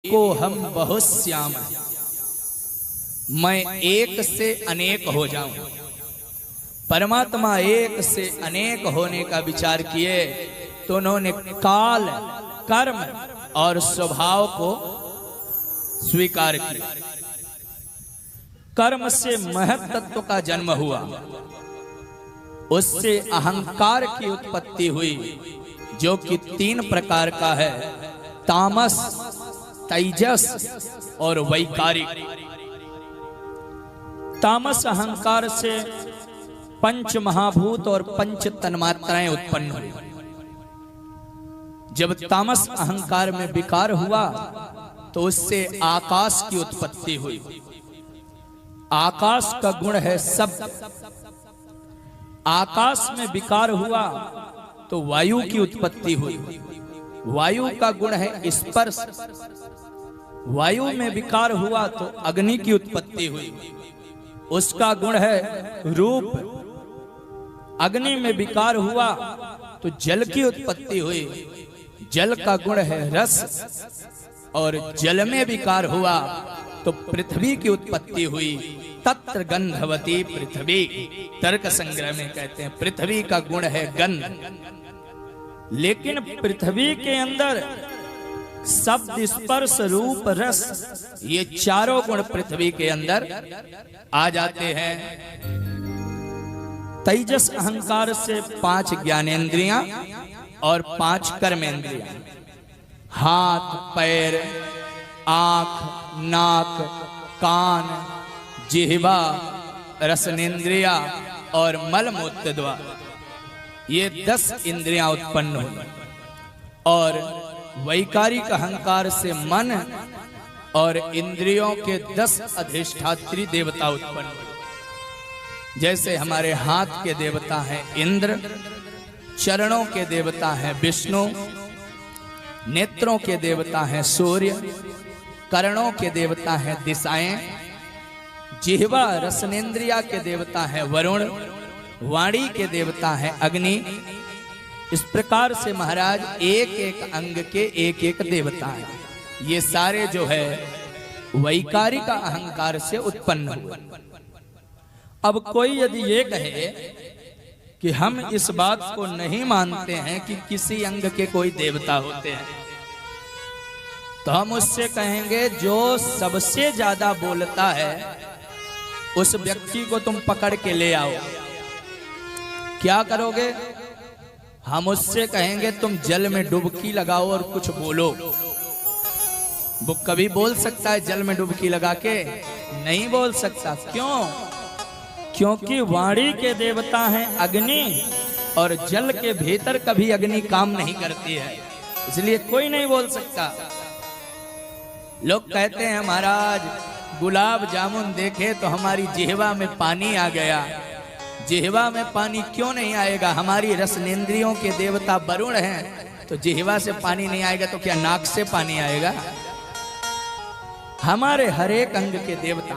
को हम बहुत श्याम हैं, मैं एक से अनेक हो जाऊं। परमात्मा एक से अनेक होने का विचार किए तो उन्होंने काल, कर्म और स्वभाव को स्वीकार किया। कर्म से महत तत्व का जन्म हुआ, उससे अहंकार की उत्पत्ति हुई, जो कि 3 प्रकार का है: तामस, तेजस और वैकारिक। तामस अहंकार से 5 महाभूत और 5 तन्मात्राएं उत्पन्न हुई। जब तामस अहंकार में विकार हुआ तो उससे आकाश की उत्पत्ति हुई। आकाश का गुण है शब्द। आकाश में विकार हुआ तो वायु की उत्पत्ति हुई। वायु का गुण है स्पर्श। वायु में विकार हुआ तो अग्नि की उत्पत्ति हुई, उसका गुण है रूप। अग्नि में विकार हुआ तो जल की उत्पत्ति हुई, जल का गुण है रस। और जल में विकार हुआ तो पृथ्वी की उत्पत्ति हुई। तत्र गंधवती पृथ्वी, तर्क संग्रह में कहते हैं पृथ्वी का गुण है गंध। लेकिन पृथ्वी के अंदर शब्द, स्पर्श, रूप, रस, ये चारों गुण पृथ्वी के अंदर आ जाते हैं। तेजस अहंकार से 5 ज्ञानेंद्रियां और 5 कर्मेंद्रियां, हाथ, पैर, आंख, नाक, कान, जिह्वा, रसनेन्द्रिया और मलमूत्र द्वार, ये 10 इंद्रियां उत्पन्न हुई। और वैकारिक अहंकार से मन और इंद्रियों के 10 अधिष्ठात्री देवता उत्पन्न हुए। जैसे हमारे हाथ के देवता हैं इंद्र, चरणों के देवता हैं विष्णु, नेत्रों के देवता हैं सूर्य, कर्णों के देवता हैं दिशाएं, जिह्वा रसनेन्द्रिया के देवता हैं वरुण, वाणी के देवता हैं अग्नि। इस प्रकार से महाराज एक एक अंग के एक एक देवता हैं। ये सारे जो है वैकारिक अहंकार से उत्पन्न हुए। अब कोई यदि ये कहे कि हम इस बात को नहीं मानते हैं कि किसी अंग के कोई देवता होते हैं, तो हम उससे कहेंगे जो सबसे ज्यादा बोलता है उस व्यक्ति को तुम पकड़ के ले आओ। क्या करोगे? हम उससे कहेंगे तुम जल में डुबकी लगाओ और कुछ बोलो। वो कभी बोल सकता है जल में डुबकी लगा के? नहीं बोल सकता। क्यों? क्योंकि वाणी के देवता हैं अग्नि, और जल के भीतर कभी अग्नि काम नहीं करती है, इसलिए कोई नहीं बोल सकता। लोग कहते हैं महाराज गुलाब जामुन देखे तो हमारी जिह्वा में पानी आ गया। जिह्वा में पानी क्यों नहीं आएगा? हमारी रसनेन्द्रियों के देवता वरुण हैं, तो जिह्वा से पानी नहीं आएगा तो क्या नाक से पानी आएगा? हमारे हर एक अंग के देवता